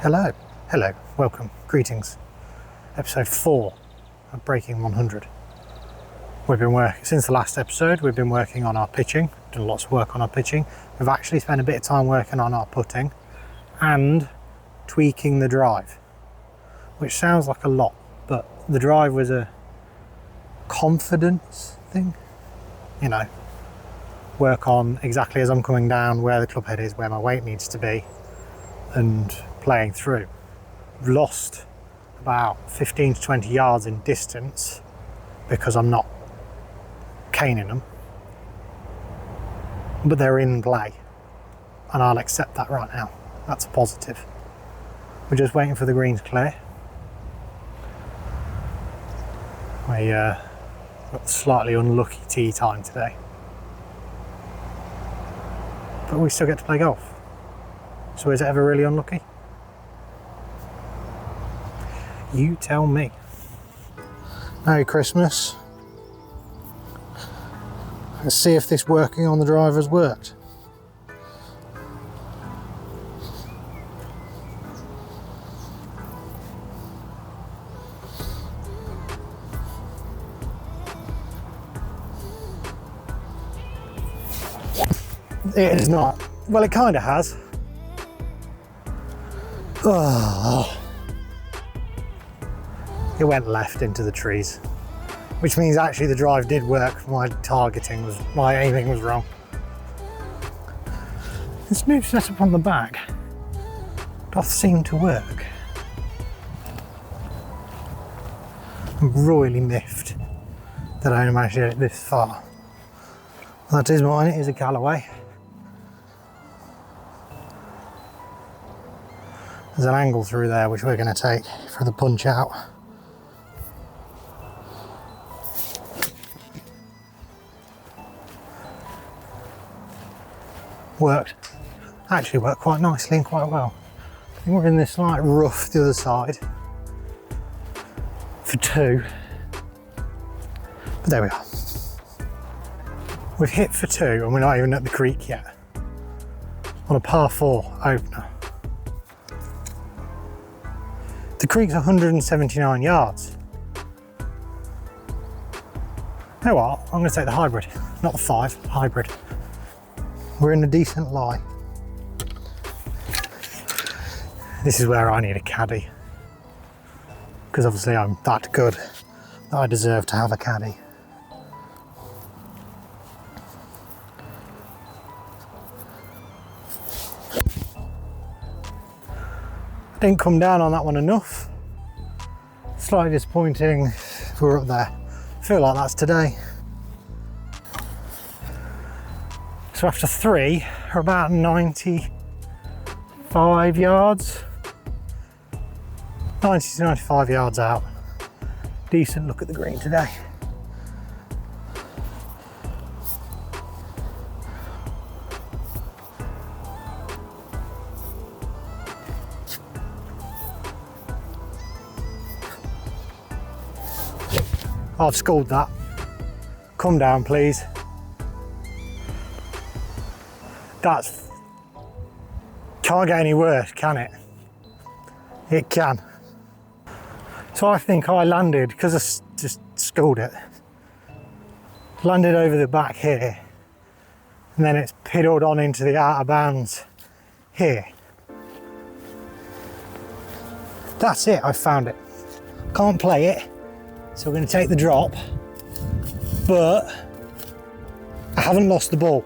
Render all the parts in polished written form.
Hello, welcome, greetings. Episode 4 of Breaking 100. We've been working, since the last episode, we've been working on our pitching, done lots of work on our pitching. We've actually spent a bit of time working on our putting and tweaking the drive, which sounds like a lot, but the drive was a confidence thing, you know, work on exactly as I'm coming down, where the club head is, where my weight needs to be, and playing through. I've lost about 15 to 20 yards in distance because I'm not caning them, but they're in play and I'll accept that right now. That's a positive. We're just waiting for the greens to clear. We got slightly unlucky tee time today, but we still get to play golf. So is it ever really unlucky? You tell me. Merry Christmas. Let's see if this working on the drive has worked. It is not. Well, it kind of has. Oh. It went left into the trees, which means actually the drive did work. My aiming was wrong. The smooth setup on the back doth seem to work. I'm royally miffed that I only managed to get it this far. That is mine, it is a Callaway. There's an angle through there which we're going to take for the punch out. Worked. Actually worked quite nicely and quite well. I think we're in this slight rough the other side for 2. But there we are. We've hit for 2 and we're not even at the creek yet. On a par 4 opener. The creek's 179 yards. You know what? I'm going to take the hybrid, not the 5, hybrid. We're in a decent lie. This is where I need a caddy, because obviously I'm that good that I deserve to have a caddy. Didn't come down on that one enough. Slightly disappointing if we're up there. I feel like that's today. So after 3, we're about 95 yards. 90 to 95 yards out. Decent look at the green today. I've scored that. Come down, please. Can't get any worse, can it? It can. So I think I landed, because I just scored it, landed over the back here, and then it's piddled on into the outer bounds here. That's it, I found it. Can't play it, so we're going to take the drop, but I haven't lost the ball.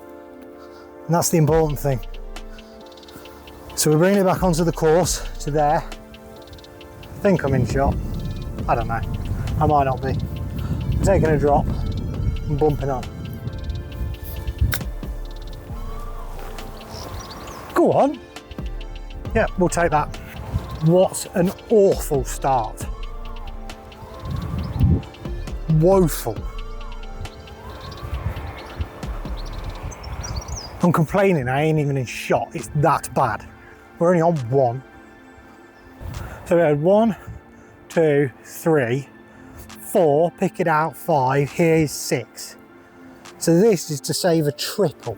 And that's the important thing. So we're bringing it back onto the course to there. I think I'm in shot. I don't know. I might not be. I'm taking a drop and bumping on. Go on. Yeah, we'll take that. What an awful start. Woeful. I'm complaining, I ain't even in shot. It's that bad. We're only on 1. So we had 1, 2, 3, 4, pick it out, 5, here's 6. So this is to save a triple.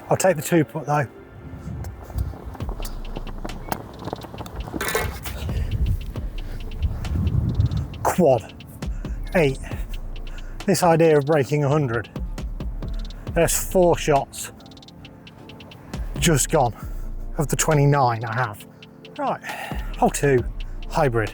I'll take the 2-putt though. Quad 8. This idea of breaking 100. There's 4 shots just gone of the 29 I have. Right, hole 2, hybrid.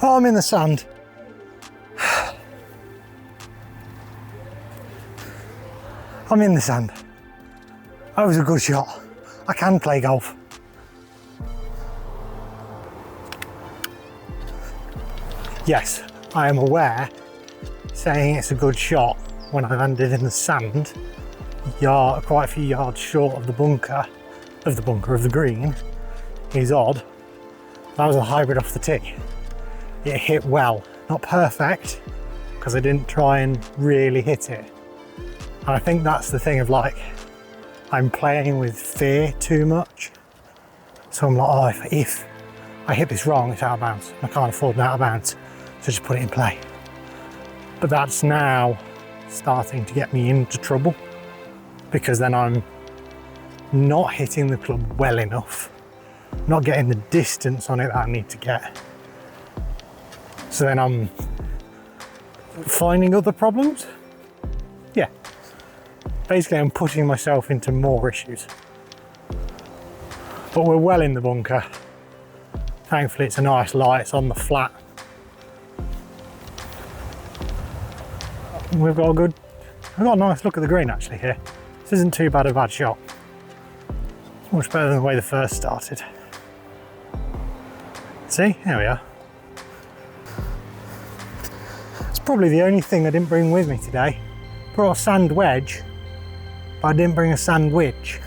Oh, I'm in the sand. I'm in the sand. That was a good shot. I can play golf. Yes, I am aware saying it's a good shot when I landed in the sand, quite a few yards short of the bunker, of the green, is odd. That was a hybrid off the tee. It hit well, not perfect, because I didn't try and really hit it. And I think that's the thing of like, I'm playing with fear too much. So I'm like, oh, if I hit this wrong, it's out of bounds. I can't afford an out of bounds, so just put it in play. But that's now starting to get me into trouble, because then I'm not hitting the club well enough, not getting the distance on it that I need to get. So then I'm finding other problems. Yeah, basically I'm putting myself into more issues. But we're well in the bunker. Thankfully it's a nice lie, it's on the flat. We've got a nice look at the green actually here. This isn't too bad a bad shot. It's much better than the way the first started. See, here we are. It's probably the only thing I didn't bring with me today. Brought a sand wedge, but I didn't bring a sand wedge.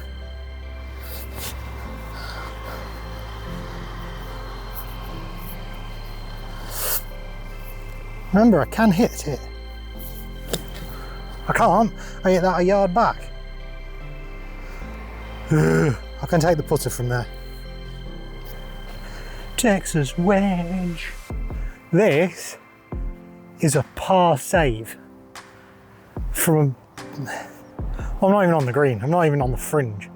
Remember, I can hit it. I can't. I hit that a yard back. I can take the putter from there. Texas wedge. This is a par save from, well, I'm not even on the green, I'm not even on the fringe.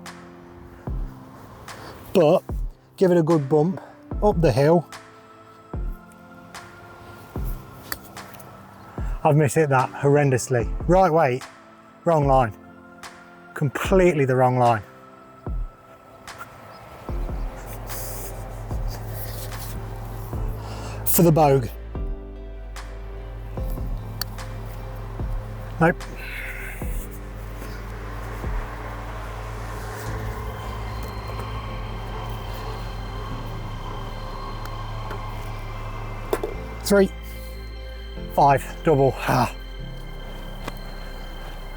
But give it a good bump up the hill. I've missed hit that horrendously. Right weight, wrong line. Completely the wrong line. For the bogue. Nope. Three, 5, double. Ah.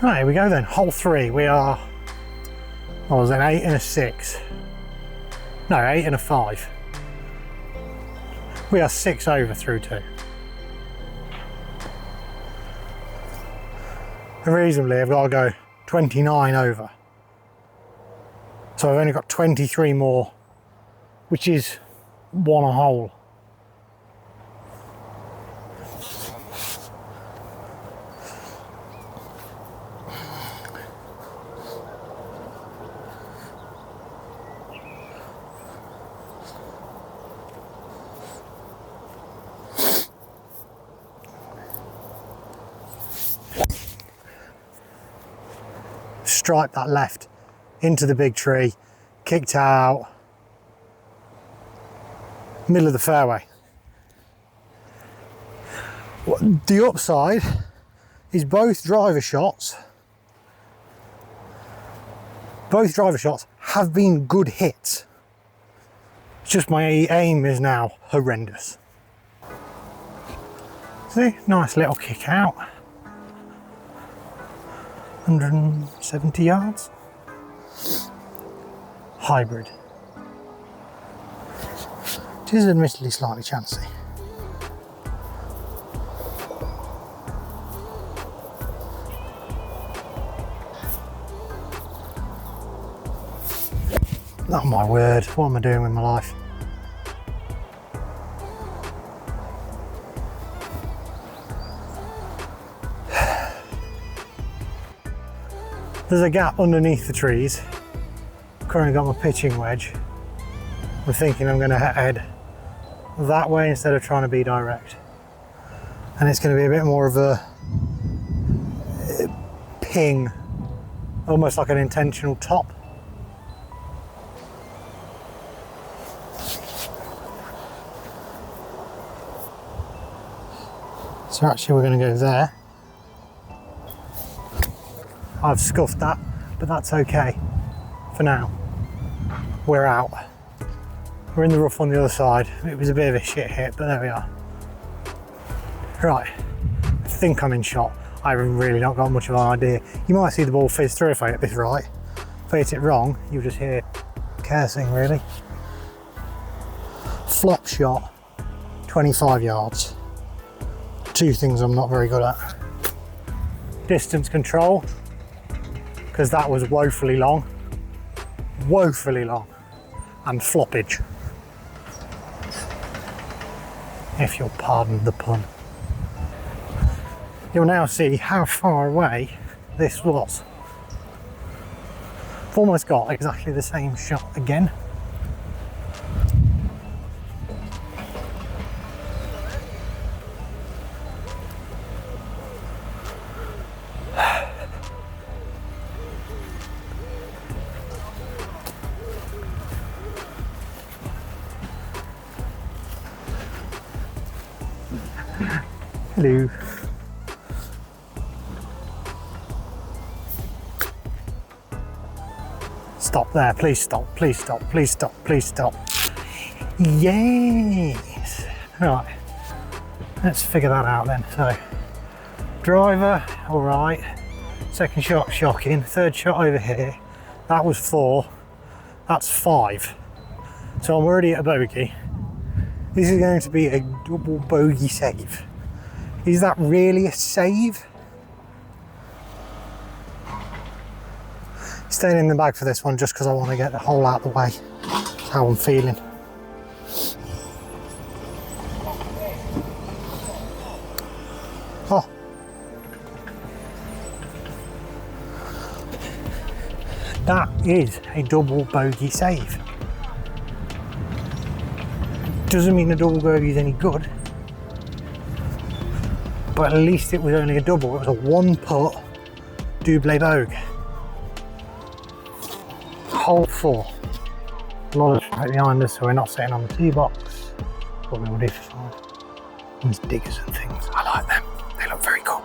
Right, here we go then. Hole 3. We are, what was it, an 8 and a 6? No, 8 and a 5. We are 6 over through 2. And reasonably, I've got to go 29 over. So I've only got 23 more, which is 1 a hole. Stripe that left into the big tree, kicked out, middle of the fairway. The upside is both driver shots have been good hits. It's just my aim is now horrendous. See, nice little kick out. 170 yards. Hybrid. It is admittedly slightly chancy. Oh my word, what am I doing with my life? There's a gap underneath the trees. Currently got my pitching wedge. I'm thinking I'm going to head that way instead of trying to be direct. And it's going to be a bit more of a ping, almost like an intentional top. So actually we're going to go there. I've scuffed that, but that's okay for now. We're out. We're in the rough on the other side. It was a bit of a shit hit, but there we are. Right, I think I'm in shot. I haven't really not got much of an idea. You might see the ball fizz through if I hit this right. If I hit it wrong, you'll just hear cursing really. Flop shot, 25 yards. Two things I'm not very good at. Distance control, because that was woefully long, and floppage, if you'll pardon the pun. You'll now see how far away this was. I've almost got exactly the same shot again. Hello. Stop there, please stop, please stop, please stop, please stop. Yes. Right, let's figure that out then. So, driver, all right. Second shot, shocking. Third shot over here. That was 4, that's 5. So I'm already at a bogey. This is going to be a double bogey save. Is that really a save? Staying in the bag for this one just because I want to get the hole out of the way. That's how I'm feeling. Oh. That is a double bogey save. Doesn't mean the double bogey is any good, but at least it was only a double. It was a 1-putt double bogue. Hole 4. A lot of traffic behind us, so we're not sitting on the tee box. What we will do for 5. There's diggers and things. I like them. They look very cool.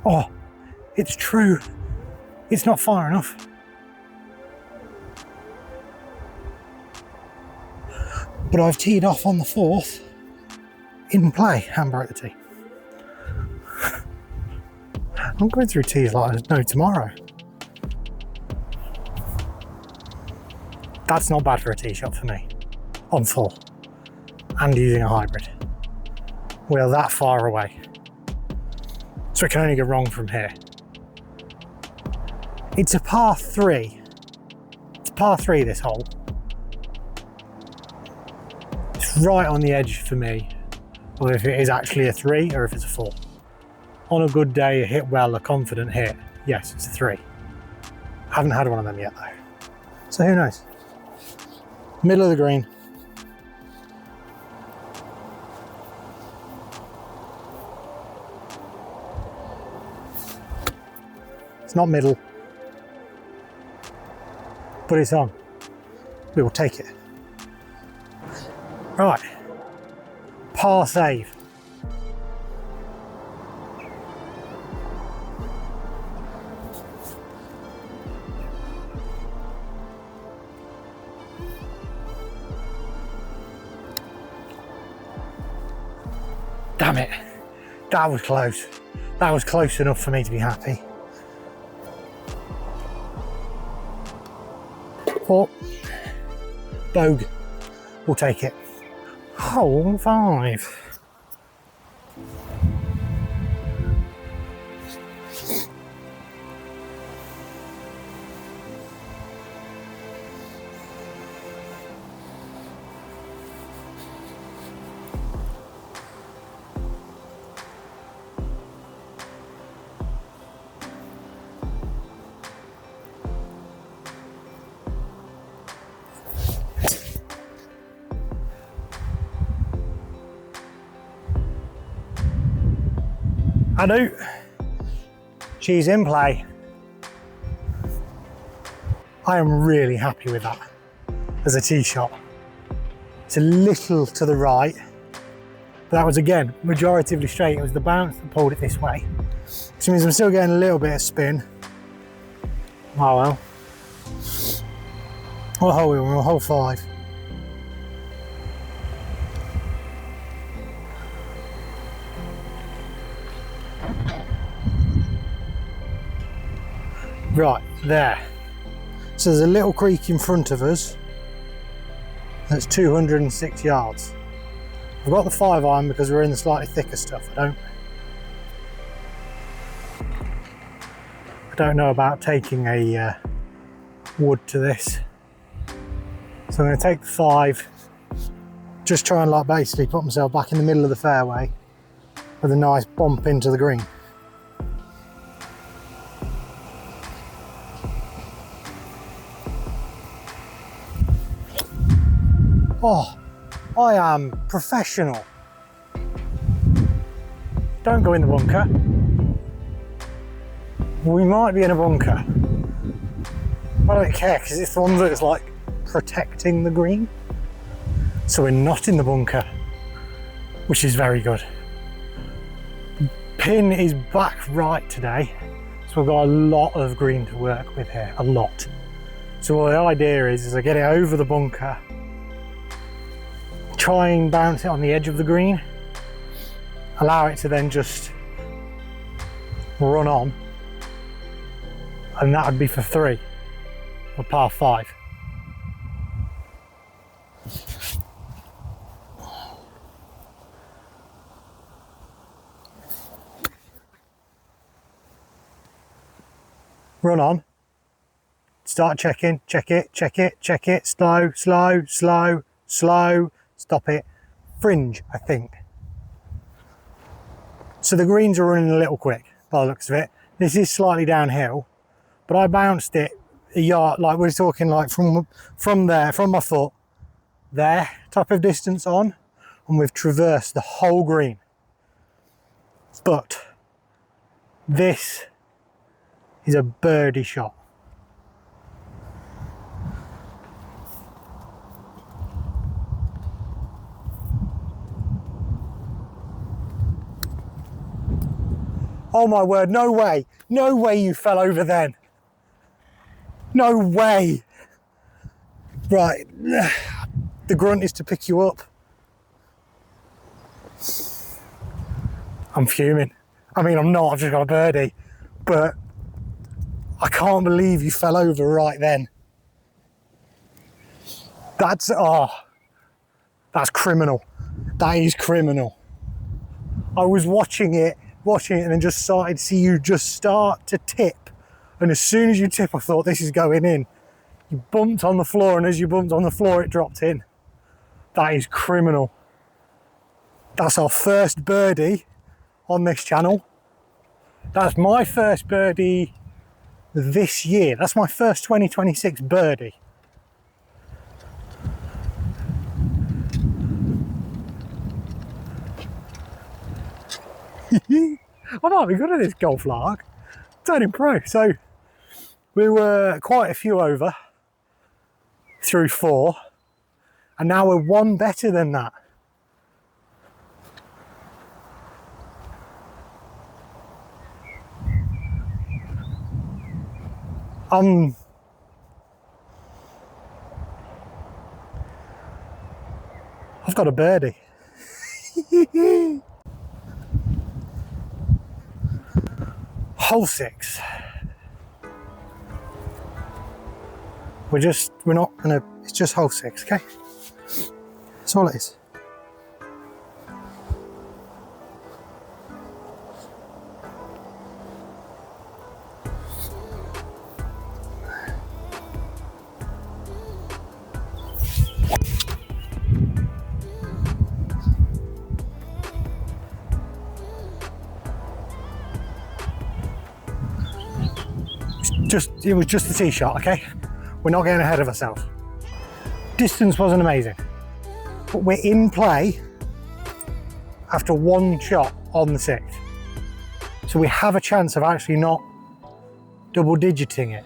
Oh, it's true. It's not far enough. But I've teed off on the 4th in play and broke the tee. I'm going through tees like there's no tomorrow. That's not bad for a tee shot for me. On full. And using a hybrid. We're that far away. So it can only go wrong from here. It's a par 3. It's par 3 this hole. It's right on the edge for me of if it is actually a 3 or if it's a 4. On a good day, a hit well, a confident hit, yes, it's a 3. I haven't had one of them yet though. So who knows? Middle of the green. It's not middle, but it's on. We will take it. Right, par save. Damn it. That was close. That was close enough for me to be happy. But Bogue, we'll take it. Hole 5. I do. She's in play. I am really happy with that as a tee shot. It's a little to the right, but that was again majoritively straight. It was the bounce that pulled it this way, which means I'm still getting a little bit of spin. Oh well. What hole are we on? We're on hole 5. Right, there. So there's a little creek in front of us that's 206 yards. I've got the 5 iron because we're in the slightly thicker stuff. I don't know about taking a wood to this. So I'm going to take the 5, just try and like basically put myself back in the middle of the fairway with a nice bump into the green. Oh, I am professional. Don't go in the bunker. We might be in a bunker. I don't care because it's the one that's like protecting the green. So we're not in the bunker, which is very good. Pin is back right today. So we've got a lot of green to work with here, a lot. So what the idea is I get it over the bunker, try and bounce it on the edge of the green, allow it to then just run on, and that would be for 3, or par 5. Run on, start checking, check it, check it, check it, slow, slow, slow, slow, stop it, fringe, I think. So the greens are running a little quick by the looks of it. This is slightly downhill, but I bounced it a yard, like we're talking like from there, from my foot, there, type of distance on, and we've traversed the whole green. But this is a birdie shot. Oh my word, no way you fell over then. No way. Right, the grunt is to pick you up. I'm fuming. I mean, I'm not, I've just got a birdie, but I can't believe you fell over right then. That's criminal. That is criminal. I was watching it and then just started to see you just start to tip. And as soon as you tip, I thought this is going in. You bumped on the floor, and as you bumped on the floor, it dropped in. That is criminal. That's our first birdie on this channel. That's my first birdie this year. That's my first 2026 birdie. I might be good at this golf lark. Turning pro. So we were quite a few over through 4, and now we're 1 better than that. I've got a birdie. Hole 6. We're not gonna, it's just hole 6, okay? That's all it is. It was just a tee shot, okay? We're not getting ahead of ourselves. Distance wasn't amazing, but we're in play after one shot on the 6th. So we have a chance of actually not double digiting it.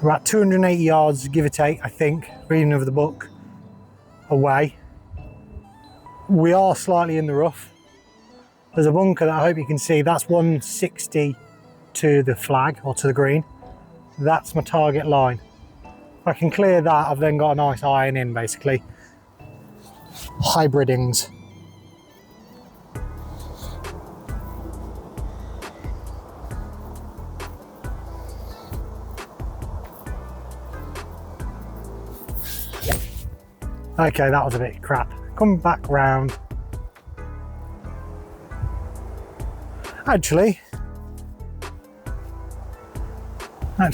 We're at 280 yards, give or take, I think, reading of the book, away. We are slightly in the rough. There's a bunker that I hope you can see, that's 160 to the flag or to the green. That's my target line. If I can clear that, I've then got a nice iron in, basically. Hybridings. Okay, that was a bit crap. Come back round. Actually,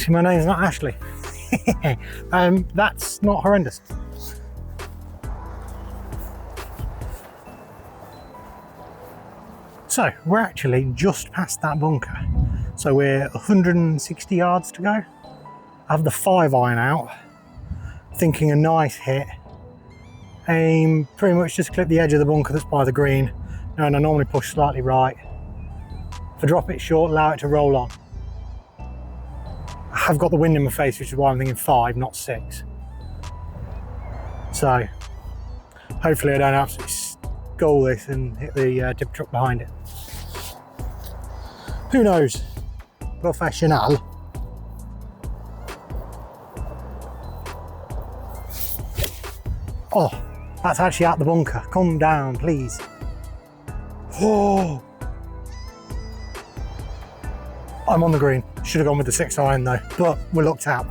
my name's not Ashley. That's not horrendous. So we're actually just past that bunker. So we're 160 yards to go. I have the 5 iron out, thinking a nice hit. Aim pretty much just clip the edge of the bunker that's by the green. And I normally push slightly right. If I drop it short, allow it to roll on. I have got the wind in my face, which is why I'm thinking 5, not 6. So hopefully I don't absolutely skull this and hit the tip truck behind it. Who knows? Professional. Oh, that's actually at the bunker. Come down, please. Oh, I'm on the green. Should have gone with the 6 iron though, but we're locked out.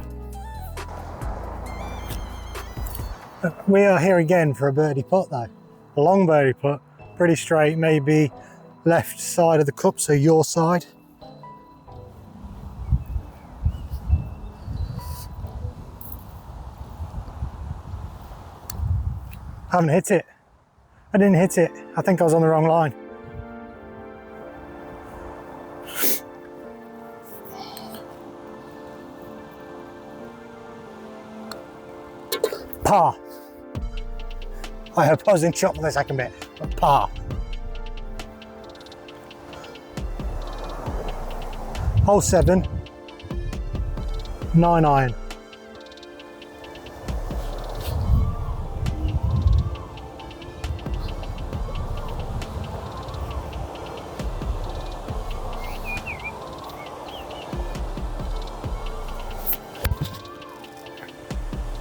We are here again for a birdie putt though. A long birdie putt, pretty straight, maybe left side of the cup, so your side. Haven't hit it. I didn't hit it. I think I was on the wrong line. Par. I hope I was in shot for the second bit, but par. Hole 7, 9 iron.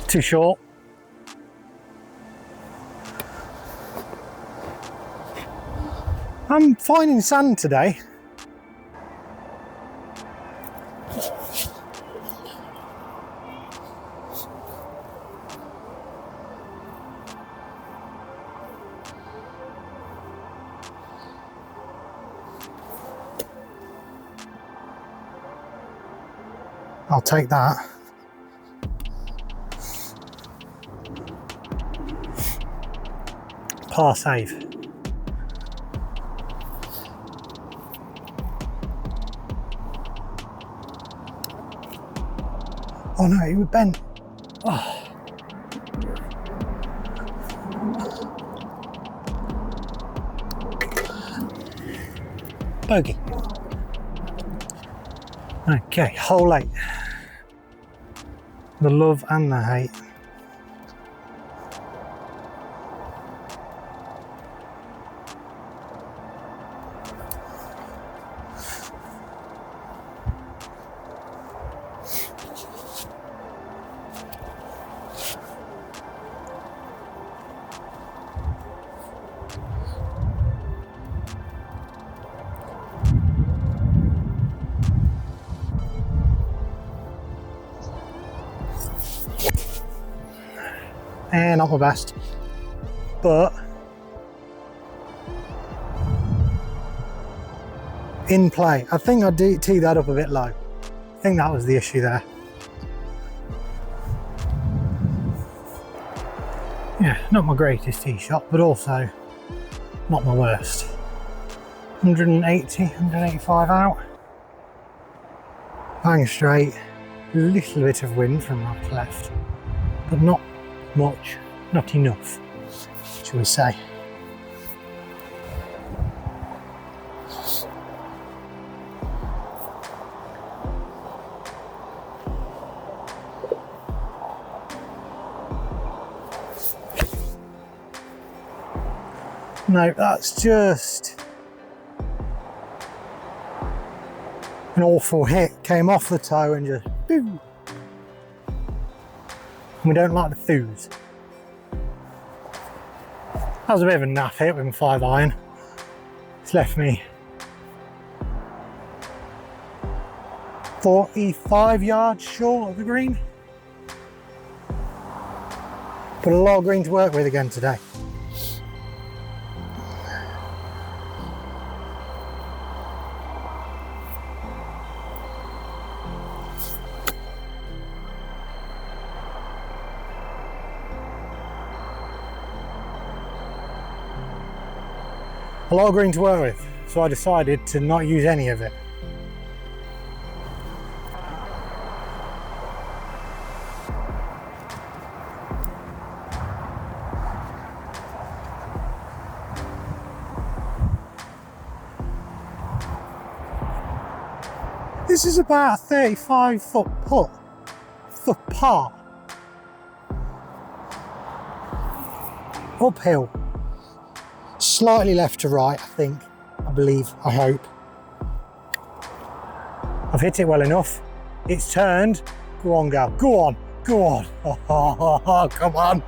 Too short. I'm finding sand today. I'll take that. Par save. Oh no, it was bent. Oh. Bogey. Okay, hole 8. The love and the hate. not my best. But in play, I think I teed that up a bit low. I think that was the issue there. Yeah, not my greatest tee shot, but also not my worst. 180, 185 out. Bang straight. A little bit of wind from right to left, but not much, not enough, shall we say. No, that's just an awful hit. Came off the toe and just boom. And we don't like the foos. That was a bit of a naff hit with my 5-iron. It's left me 45 yards short of the green. But a lot of green to work with again today. A lot of green to work with, so I decided to not use any of it. This is about a 35-foot putt for par. Uphill. Slightly left to right, I believe, I hope. I've hit it well enough. It's turned. Go on, gal. Go on. Go on. Oh, come on.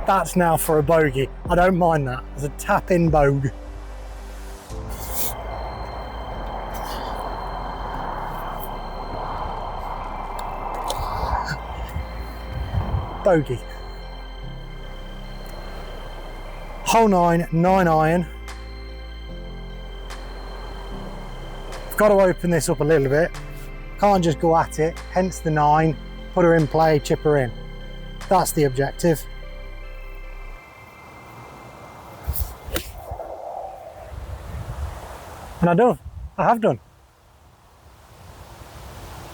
That's now for a bogey. I don't mind that. It's a tap-in bogey. Bogey. Hole 9, 9-iron. I've got to open this up a little bit. Can't just go at it, hence the 9. Put her in play, chip her in. That's the objective. And I have done.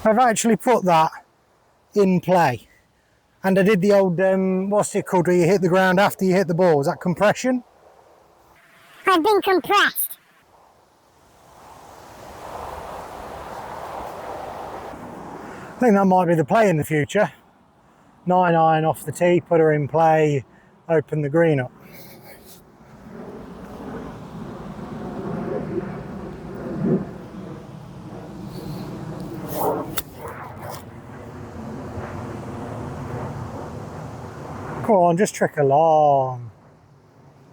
I've actually put that in play. And I did the old, what's it called, where you hit the ground after you hit the ball? Is that compression? I've been compressed. I think that might be the play in the future. 9-iron off the tee, put her in play, open the green up. Come on, just trick along.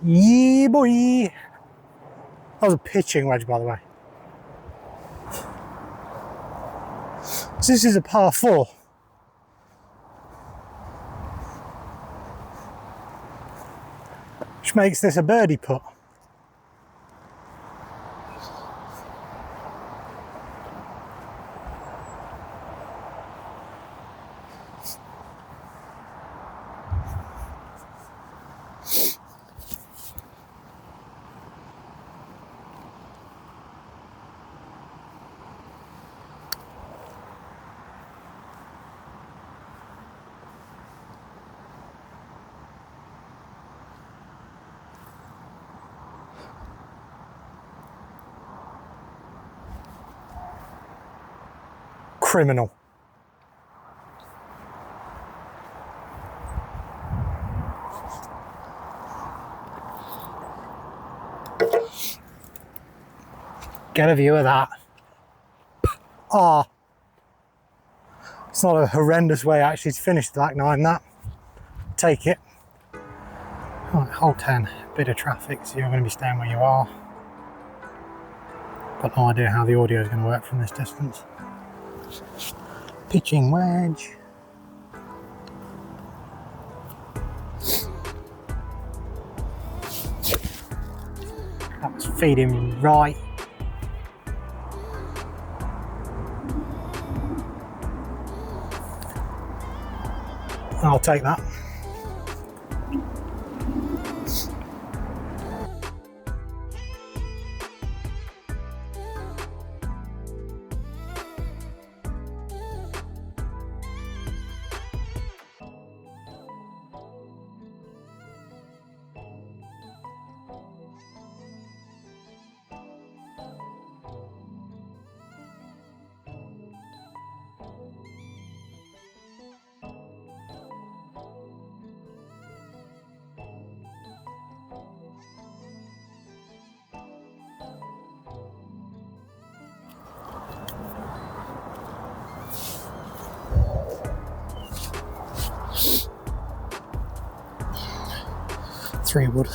Yeah, boy. That was a pitching wedge, by the way. So this is a par 4. Which makes this a birdie putt. Criminal. Get a view of that. Ah. It's not a horrendous way actually to finish the back 9 that. Take it. Right, hole 10, bit of traffic, so you're going to be staying where you are. Got no idea how the audio is going to work from this distance. Pitching wedge. That's feeding right. I'll take that. Three wood.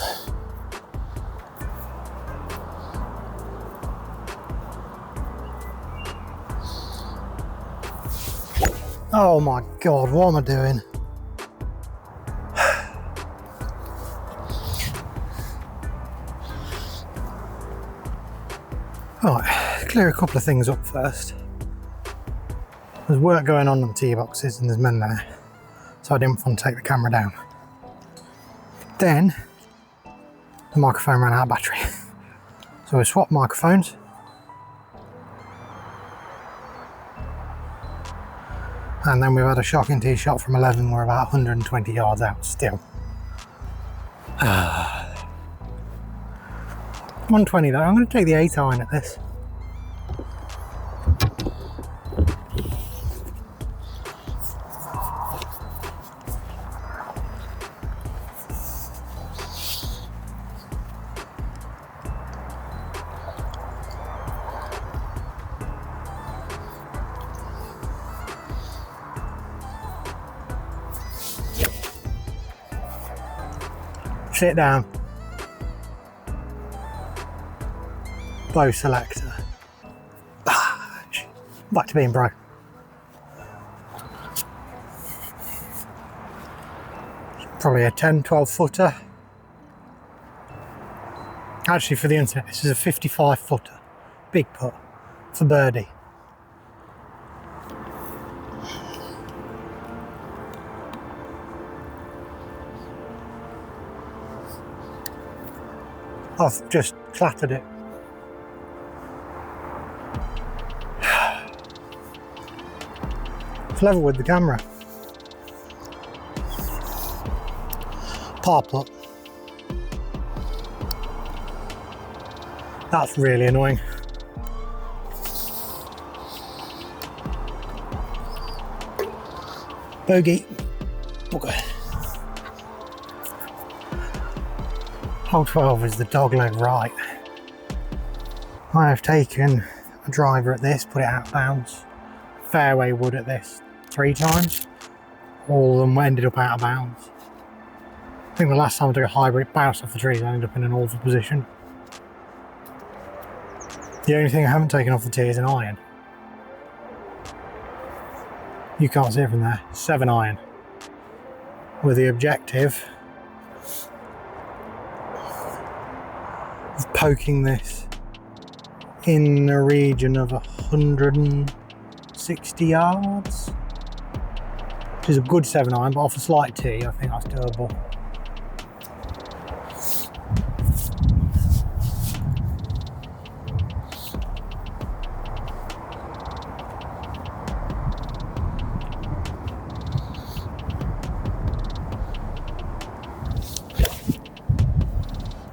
Oh my God, what am I doing? Right, clear a couple of things up first. There's work going on the tee boxes and there's men there, so I didn't want to take the camera down. Then the microphone ran out of battery, so we swapped microphones. And then we've had a shocking tee shot from 11. We're about 120 yards out still. 120 though. I'm going to take the 8 iron at this. Sit down. Bow selector. Back to being pro. Probably a 10, 12 footer. Actually, for the internet, this is a 55 footer. Big putt for birdie. I've just clattered it. It's level with the camera. Par putt. That's really annoying. Bogey. Okay. Hole 12 is the dog leg right. I have taken a driver at this, put it out of bounds. Fairway wood at this 3 times. All of them ended up out of bounds. I think the last time I took a hybrid, it bounced off the trees, I ended up in an awful position. The only thing I haven't taken off the tee is an iron. You can't see it from there. 7 iron. With the objective of poking this in the region of 160 yards. Which is a good 7 iron, but off a slight tee, I think that's doable.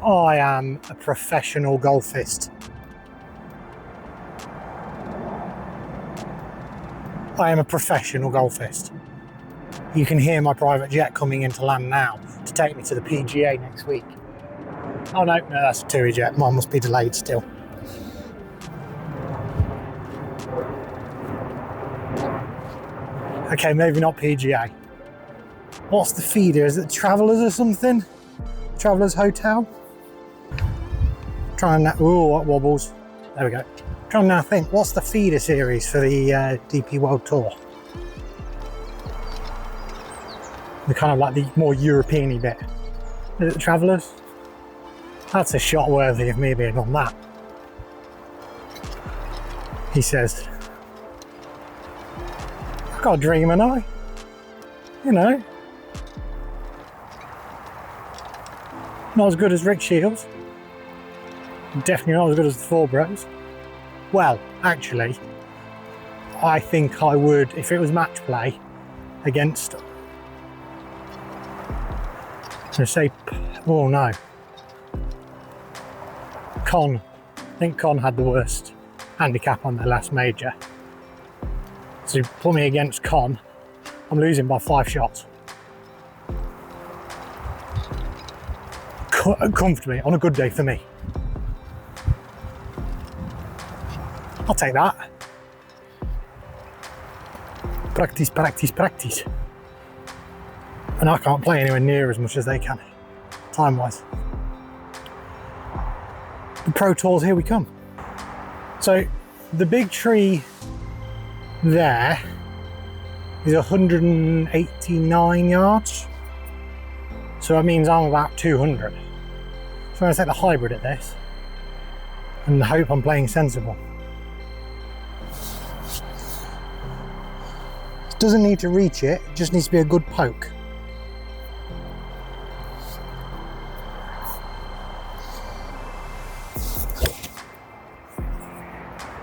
I am a professional golfist. I am a professional golfist. You can hear my private jet coming into land now to take me to the PGA next week. Oh no, that's a TUI jet. Mine must be delayed still. Okay, maybe not PGA. What's the feeder? Is it Travellers or something? Travellers Hotel? Trying that. Ooh, what wobbles. There we go. Trying to now think, what's the feeder series for the DP World Tour? The kind of like the more European-y bit. Is it the Travellers? That's a shot worthy of me being on that. He says, I've got a dream, and I, you know, not as good as Rick Shields. Definitely not as good as the Four Bros. Well, actually, I think I would, if it was match play against, let's say, oh no, Con. I think Con had the worst handicap on their last major. So you put me against Con, I'm losing by 5 shots. Comfortably, on a good day for me. I'll take that. Practice, practice, practice. And I can't play anywhere near as much as they can, time-wise. The Pro Tours, here we come. So the big tree there is 189 yards. So that means I'm about 200. So I'm going to take the hybrid at this and hope I'm playing sensible. Doesn't need to reach it, it just needs to be a good poke.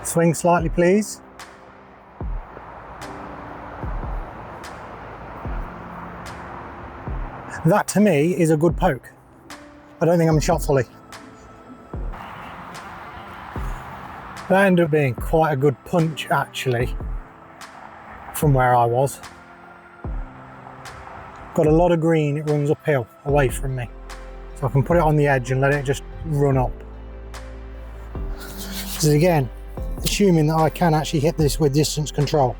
Swing slightly, please. That to me is a good poke. I don't think I'm shot fully. That ended up being quite a good punch actually, from where I was. Got a lot of green, it runs uphill away from me. So I can put it on the edge and let it just run up. This is again, assuming that I can actually hit this with distance control.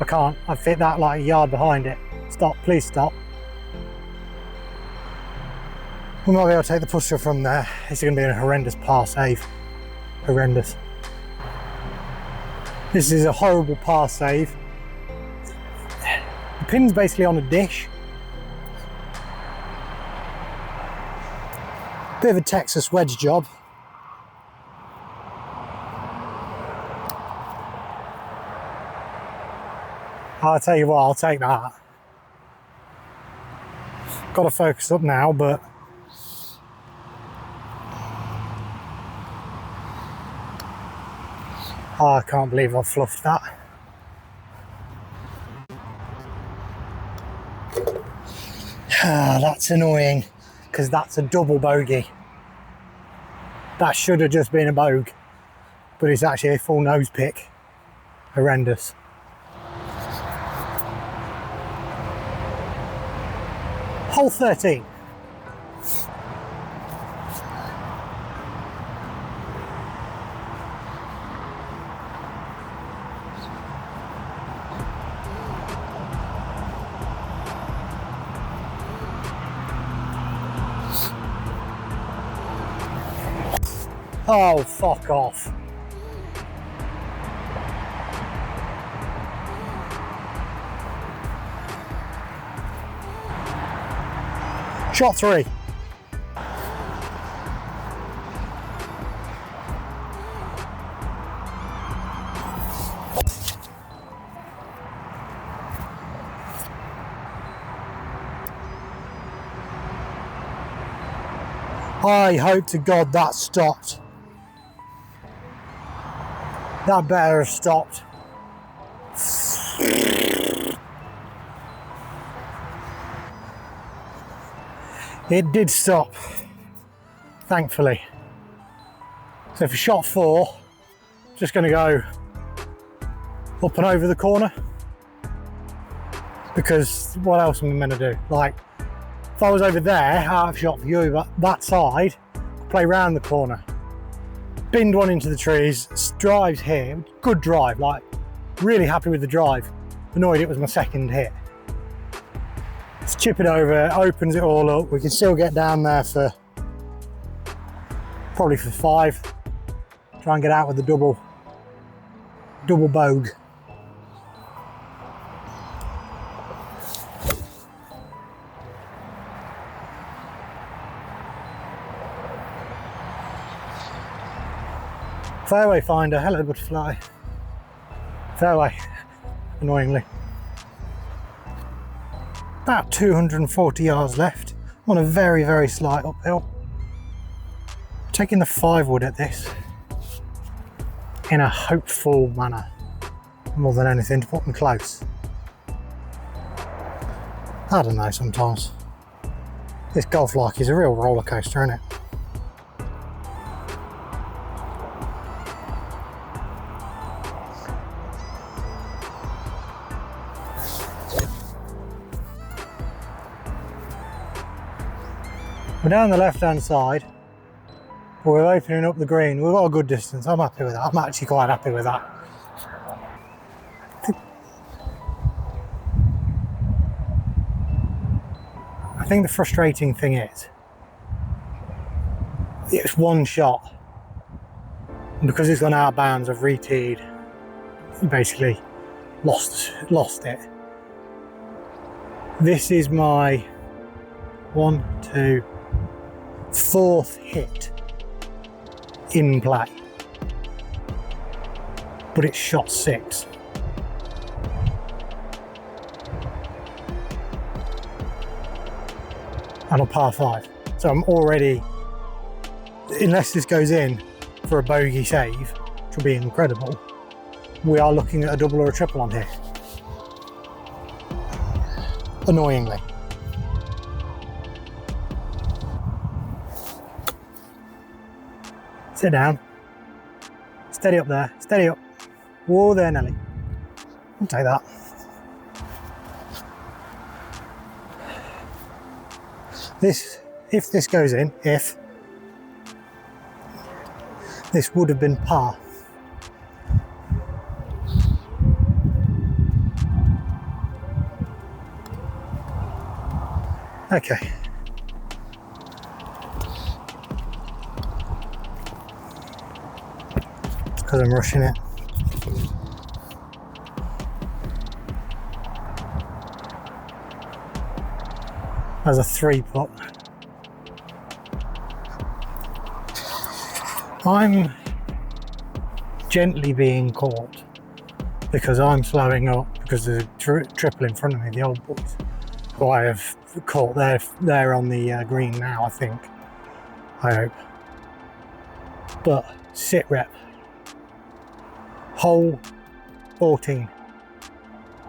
I can't, I've hit that like a yard behind it. Stop, please stop. We might be able to take the pusher from there. It's going to be a horrendous par save. Horrendous. This is a horrible par save. The pin's basically on a dish. Bit of a Texas wedge job. I'll tell you what, I'll take that. Got to focus up now, but oh, I can't believe I've fluffed that. Ah, that's annoying, because that's a double bogey. That should have just been a bogue, but it's actually a full nose pick. Horrendous. Hole 13. Oh, fuck off. Shot 3. I hope to God that stopped. That better have stopped. It did stop, thankfully. So for shot 4, just going to go up and over the corner, because what else am I meant to do? Like, if I was over there, out of shot for you, but that side, play round the corner. Binned one into the trees, drives here, good drive, like really happy with the drive. Annoyed it was my second hit. Let's chip it over, opens it all up. We can still get down there for, probably for 5. Try and get out with the double bogue. Fairway finder, hello butterfly. Fairway, annoyingly. About 240 yards left. I'm on a very, very slight uphill. Taking the 5 wood at this in a hopeful manner, more than anything, to put me close. I don't know, sometimes. This golf like is a real roller coaster, isn't it? We're down the left-hand side, but we're opening up the green. We've got a good distance. I'm happy with that. I'm actually quite happy with that. I think the frustrating thing is, it's one shot. And because it's gone out of bounds, I've re-teed. Basically lost it. This is my 4th hit in play, but it's shot 6. And a par 5. So I'm already, unless this goes in for a bogey save, which will be incredible, we are looking at a double or a triple on here. Annoyingly. Sit down. Steady up there. Steady up. Whoa there, Nelly. I'll take that. If this goes in, this would have been par. Okay. It's because I'm rushing it. As a 3-putt. I'm gently being caught because I'm slowing up because there's a triple in front of me, the old boys, who I have caught. They're on the green now, I think. I hope. But sit rep. Hole 14.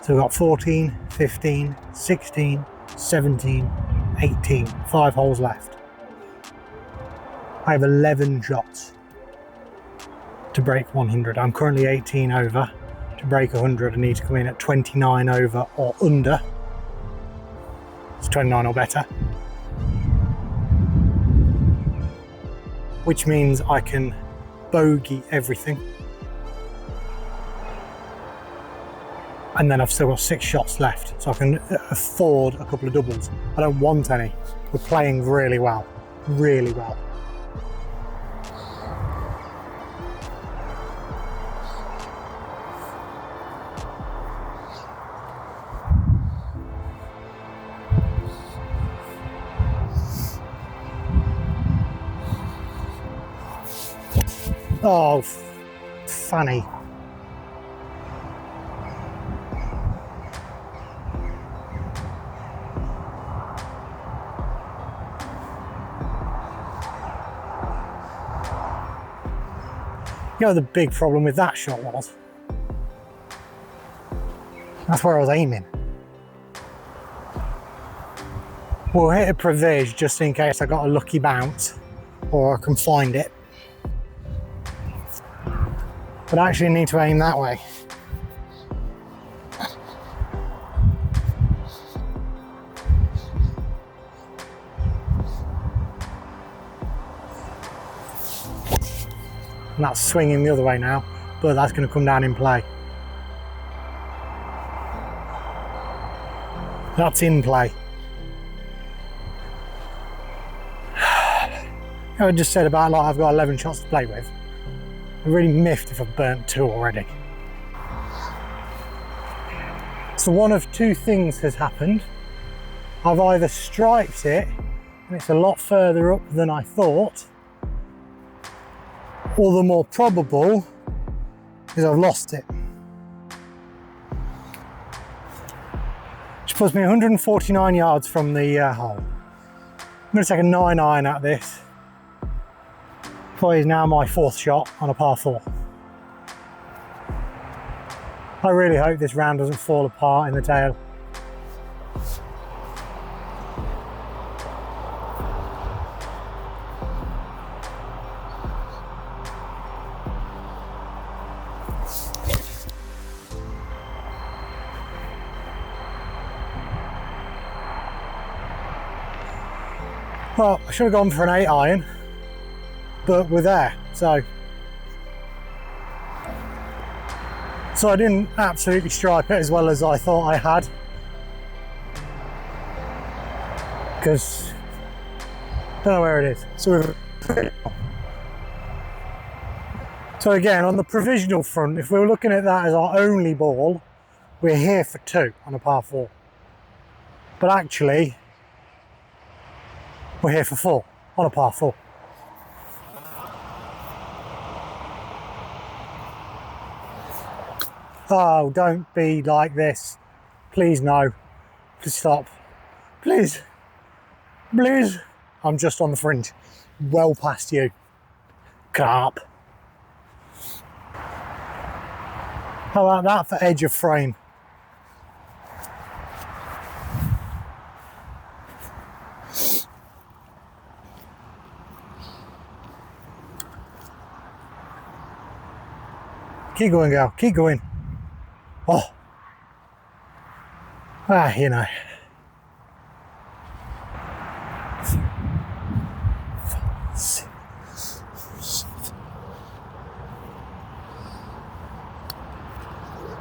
So we've got 14, 15, 16, 17, 18, 5 holes left. I have 11 shots to break 100. I'm currently 18 over. To break 100, I need to come in at 29 over or under. It's 29 or better. Which means I can bogey everything. And then I've still got 6 shots left, so I can afford a couple of doubles. I don't want any. We're playing really well, really well. Oh, Fanny. You know the big problem with that shot was? That's where I was aiming. We'll hit a privilege just in case I got a lucky bounce or I can find it. But I actually need to aim that way. And that's swinging the other way now, but that's going to come down in play. That's in play. I just said about like I've got 11 shots to play with. I'm really miffed if I've burnt 2 already. So one of 2 things has happened. I've either striped it and it's a lot further up than I thought, all the more probable is I've lost it. Which puts me 149 yards from the hole. I'm going to take a 9 iron out of this. What is now my 4th shot on a par 4. I really hope this round doesn't fall apart in the tail. Well, I should have gone for an 8 iron, but we're there, so I didn't absolutely stripe it as well as I thought I had, because I don't know where it is. So again, on the provisional front, if we were looking at that as our only ball, we're here for 2 on a par 4. But actually, we're here for 4 on a par 4. Oh, don't be like this. Please no. Please stop. Please. Please. I'm just on the fringe. Well past you. Carp. How about that for edge of frame? Keep going, girl. Keep going. Oh. You know.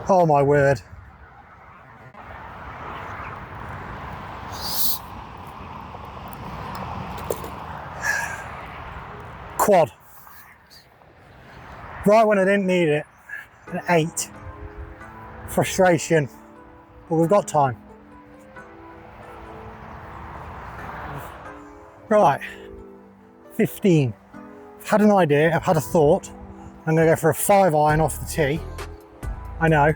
Oh my word. Quad. Right when I didn't need it. An 8. Frustration, but we've got time. Right, 15. I've had an idea, I've had a thought. I'm gonna go for a 5 iron off the tee. I know,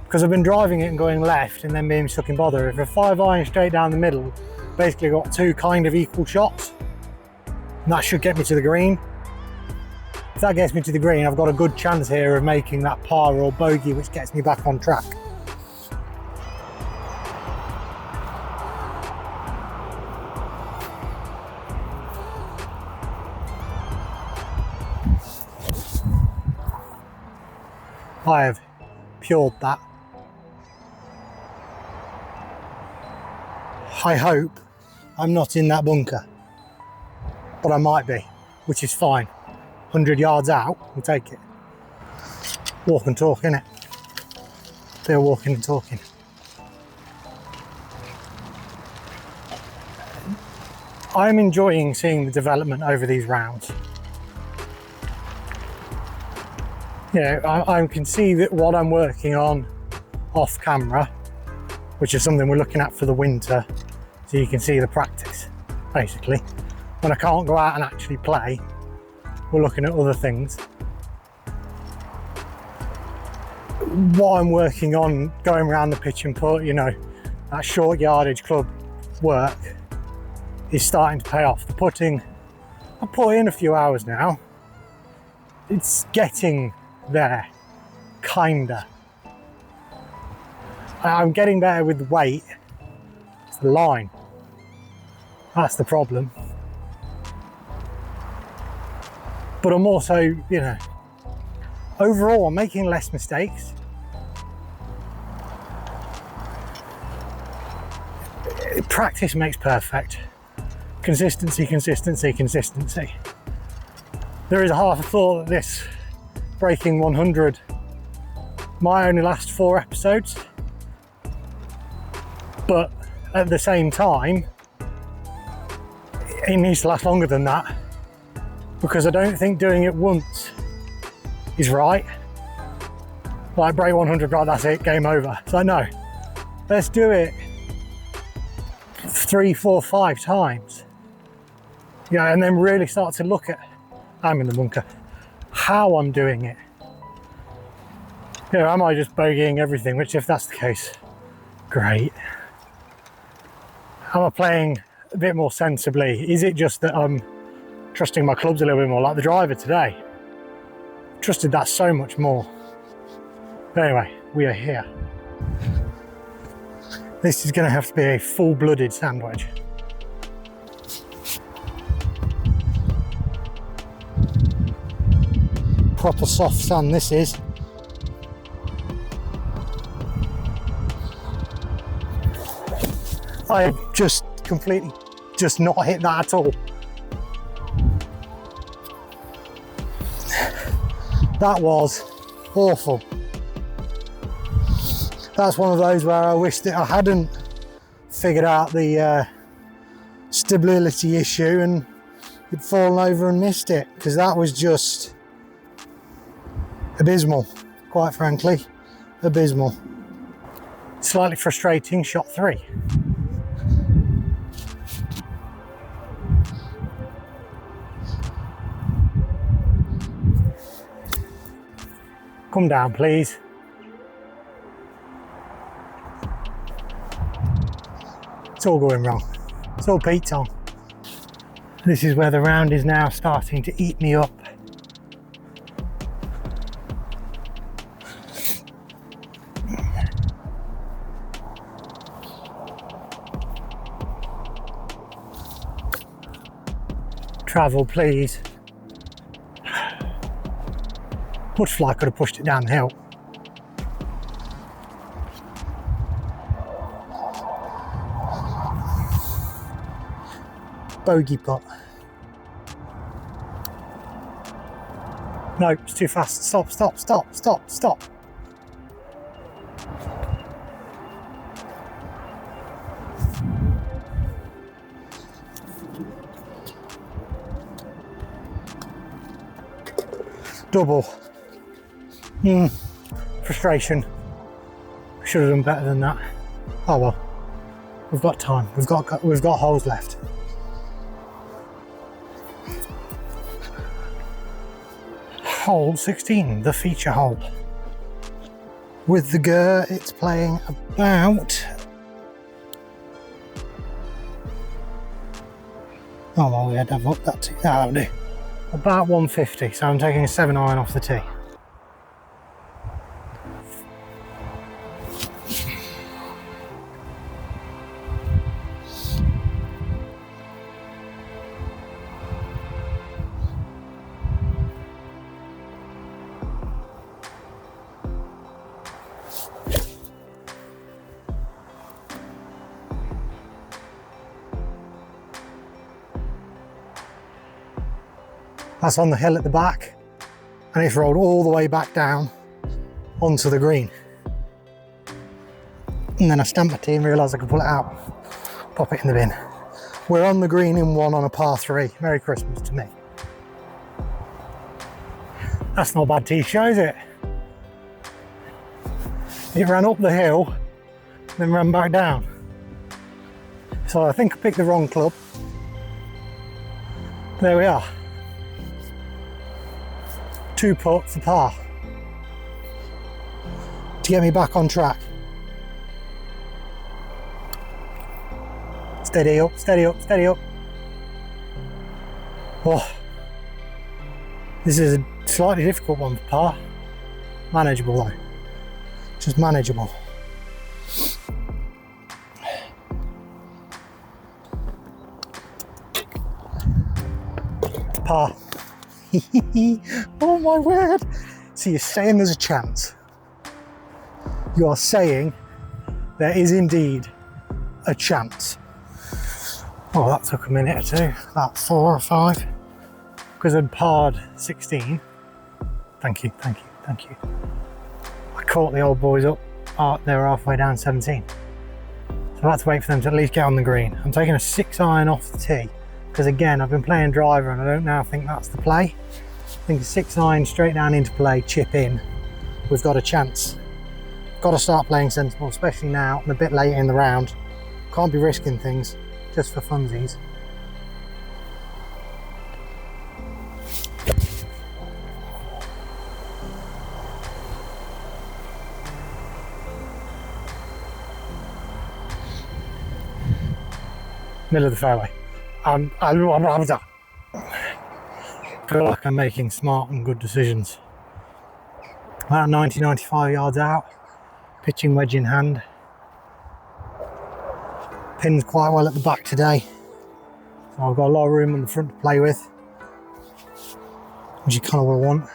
because I've been driving it and going left and then being stuck in bother. If a 5 iron straight down the middle, basically got 2 kind of equal shots, and that should get me to the green. If that gets me to the green, I've got a good chance here of making that par or bogey, which gets me back on track. I have pured that. I hope I'm not in that bunker, but I might be, which is fine. 100 yards out, we'll take it. Walk and talk, innit? They're walking and talking. I'm enjoying seeing the development over these rounds. You know, I can see that what I'm working on off camera, which is something we're looking at for the winter, so you can see the practice, basically. When I can't go out and actually play, we're looking at other things. What I'm working on, going around the pitch and put, you know, that short yardage club work is starting to pay off. The putting, I put in a few hours now. It's getting there, kinda. I'm getting better with the weight. It's the line. That's the problem. But I'm also, you know, overall I'm making less mistakes. Practice makes perfect. Consistency, consistency, consistency. There is a half a thought that this breaking 100 might only last 4 episodes, but at the same time, it needs to last longer than that, because I don't think doing it once is right. Like break 100, right, that's it, game over. So no, let's do it 3, 4, 5 times. Yeah, and then really start to look at I'm in the bunker. How I'm doing it. You know, am I just bogeying everything? Which, if that's the case, great. Am I playing a bit more sensibly? Is it just that I'm trusting my clubs a little bit more, like the driver today? Trusted that so much more. But anyway, we are here. This is going to have to be a full-blooded sand wedge. Proper soft sand this is. I have just completely just not hit that at all. That was awful. That's one of those where I wish that I hadn't figured out the stability issue and had fallen over and missed it, because that was just abysmal, quite frankly, abysmal. Slightly frustrating shot 3. Come down, please. It's all going wrong. It's all Pete's on. This is where the round is now starting to eat me up. Travel, please. Butterfly could have pushed it down the hill. Bogey putt. No, it's too fast. Stop, stop, stop, stop, stop. Double. Frustration. Should have done better than that. Oh well. We've got time. We've got holes left. Hole 16, the feature hole. With the Gur, it's playing about... Oh well, we had to have up that tee. That'll do. About 150, so I'm taking a 7 iron off the tee. That's on the hill at the back, and it's rolled all the way back down onto the green. And then I stamped my tee and realised I could pull it out, pop it in the bin. We're on the green in 1 on a par 3. Merry Christmas to me. That's not a bad tee shot, is it? It ran up the hill, then ran back down. So I think I picked the wrong club. There we are. 2 putt for par to get me back on track. Steady up, steady up, steady up. Oh, this is a slightly difficult one for par. Manageable though, just manageable. Par. Oh my word. So you're saying there's a chance. You are saying there is indeed a chance. Oh, that took a minute or two. About 4 or 5. Because I'd parred 16. Thank you, thank you, thank you. I caught the old boys up. They were halfway down 17. So I had to wait for them to at least get on the green. I'm taking a 6 iron off the tee. Because again, I've been playing driver and I don't now think that's the play. I think a 6 iron straight down into play, chip in. We've got a chance. Got to start playing sensible, especially now and a bit later in the round. Can't be risking things just for funsies. Middle of the fairway. I feel like I'm making smart and good decisions. About 90-95 yards out, pitching wedge in hand. Pin's quite well at the back today, so I've got a lot of room on the front to play with, which is kind of what I want.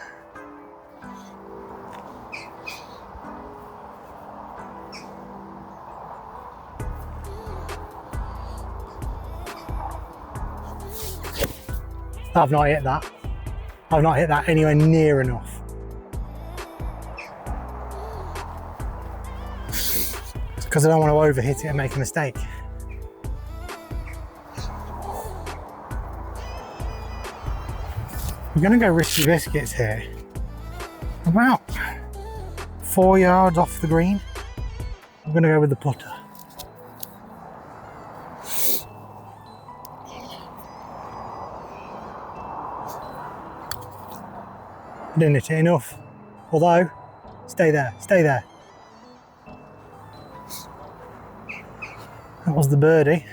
I've not hit that. I've not hit that anywhere near enough. It's because I don't want to overhit it and make a mistake. We're going to go risky biscuits here. About 4 yards off the green. I'm going to go with the putter. I didn't hit it enough, although, stay there, stay there. That was the birdie.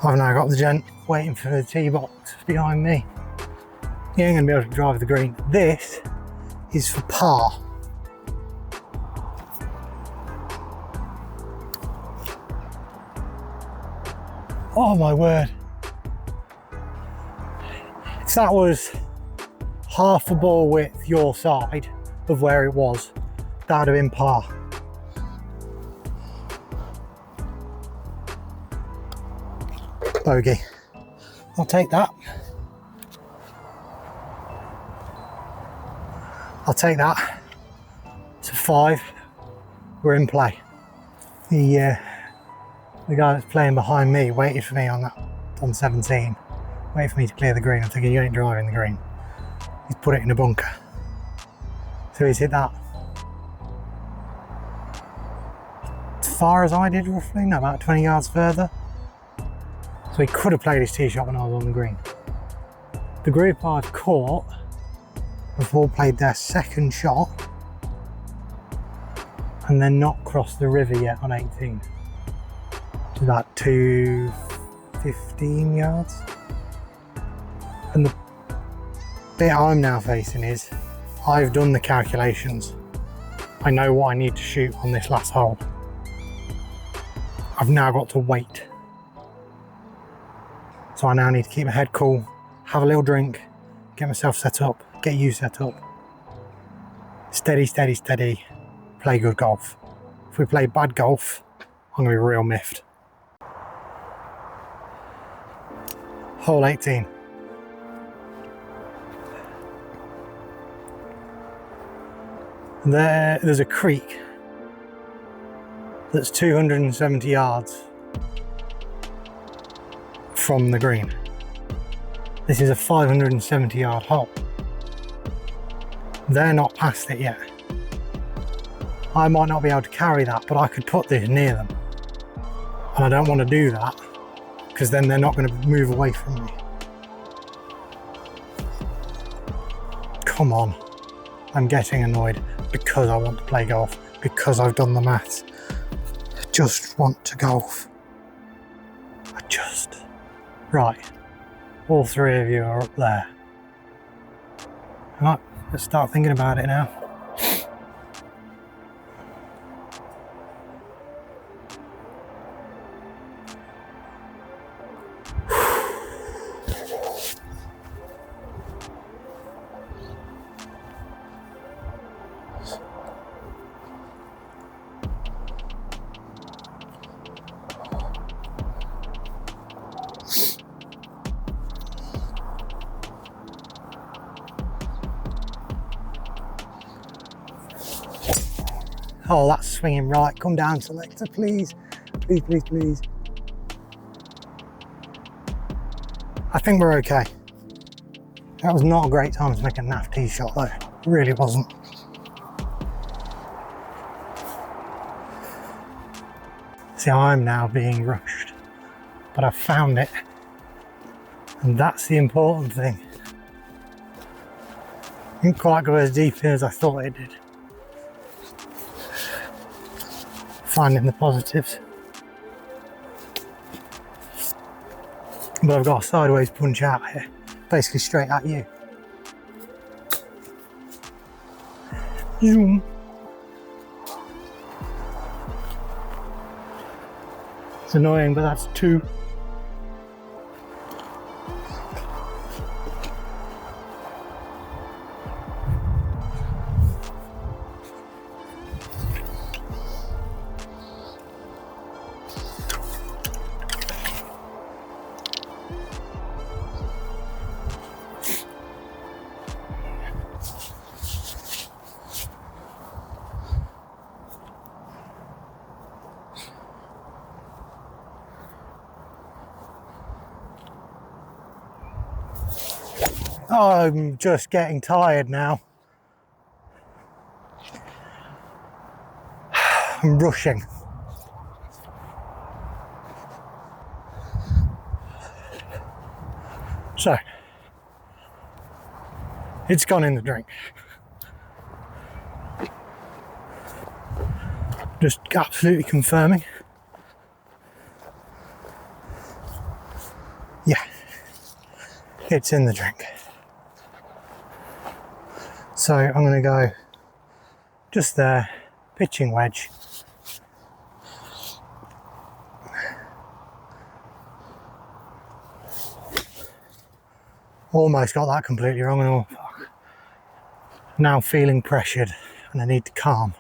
I've now got the gent waiting for the tee box behind me. He ain't going to be able to drive the green. This is for par. Oh my word. If that was half a ball width your side of where it was, that would have been par. Bogey. I'll take that. I'll take that. It's a 5. We're in play. The guy that's playing behind me waited for me on 17. Waited for me to clear the green. I'm thinking, you ain't driving the green. He's put it in a bunker. So he's hit that. As far as I did roughly, no, about 20 yards further. So he could have played his tee shot when I was on the green. The group I've caught have all played their second shot and then not crossed the river yet on 18. To about 215 yards. And the bit I'm now facing is, I've done the calculations. I know what I need to shoot on this last hole. I've now got to wait. So I now need to keep my head cool, have a little drink, get myself set up, get you set up. Steady, steady, steady, play good golf. If we play bad golf, I'm gonna be real miffed. Hole 18. There's a creek that's 270 yards from the green. This is a 570 yard hole. They're not past it yet. I might not be able to carry that, but I could put this near them. And I don't want to do that, because then they're not going to move away from me. Come on. I'm getting annoyed because I want to play golf, because I've done the maths. I just want to golf. Right. All 3 of you are up there. Right, let's start thinking about it now. Oh, that's swinging right. Come down, selector, please. Please, please, please. I think we're okay. That was not a great time to make a naff tee shot though. It really wasn't. See, I'm now being rushed, but I've found it. And that's the important thing. It didn't quite go as deep as I thought it did. finding the positives. But I've got a sideways punch out here, basically straight at you. Zoom. It's annoying, but that's 2. I'm just getting tired now. I'm rushing. So, it's gone in the drink. Just absolutely confirming. Yeah, it's in the drink. So I'm going to go just there, pitching wedge. Almost got that completely wrong, and oh, fuck. Now feeling pressured and I need to calm.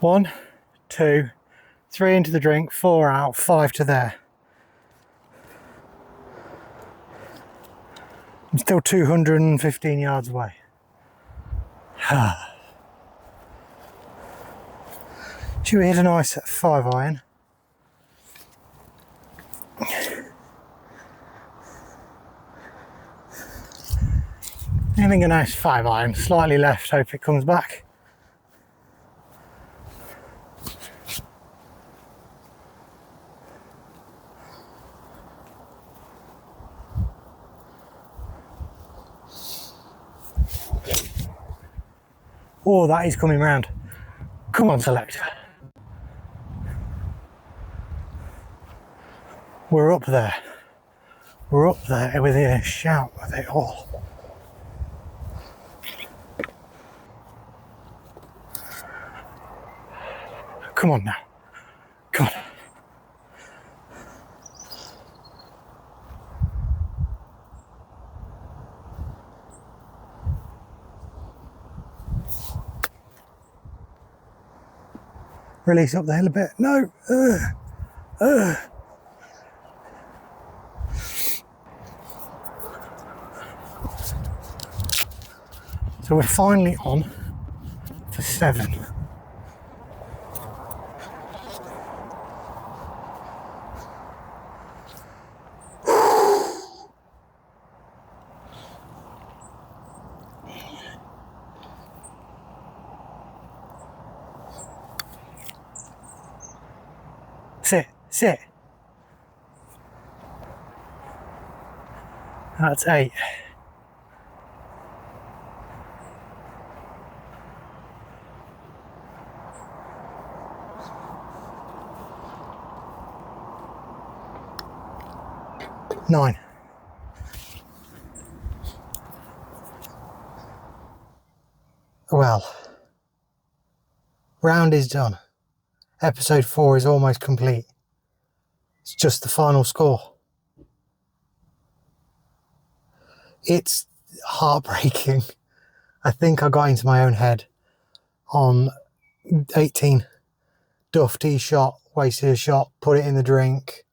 One, 2, 3 into the drink, 4 out, 5 to there. I'm still 215 yards away. Should we hit a nice 5 iron? I think a nice 5 iron, slightly left, hope it comes back. Oh, that is coming round. Come on, selector. We're up there. We're up there within a shout of it all. Come on now. Come on. Release up the hill a bit. No. So we're finally on for 7. Sit. That's 8. Nine. Well, round is done. Episode 4 is almost complete. It's just the final score. It's heartbreaking. I think I got into my own head on 18. Duff tee shot, wasted a shot, put it in the drink,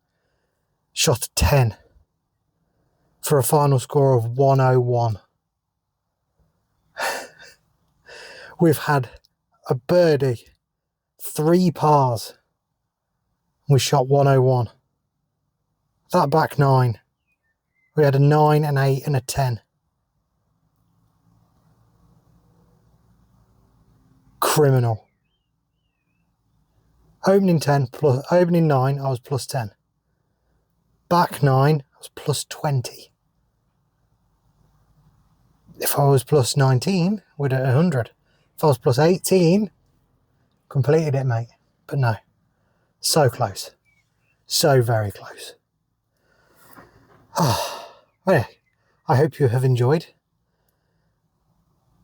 shot a 10 for a final score of 101. We've had a birdie, 3 pars. We shot 101. That back 9. We had a 9, an 8 and a 10. Criminal. Opening 9, I was plus 10. Back 9, I was plus 20. If I was plus 19, we'd at 100. If I was plus 18, completed it, mate. But no, so close. So very close. Oh, well, I hope you have enjoyed.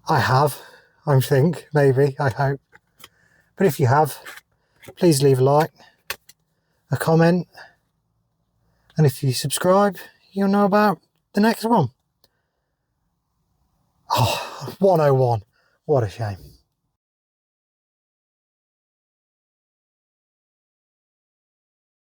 I have, I think, maybe, I hope. But if you have, please leave a like, a comment, and if you subscribe, you'll know about the next one. Oh, 101. What a shame.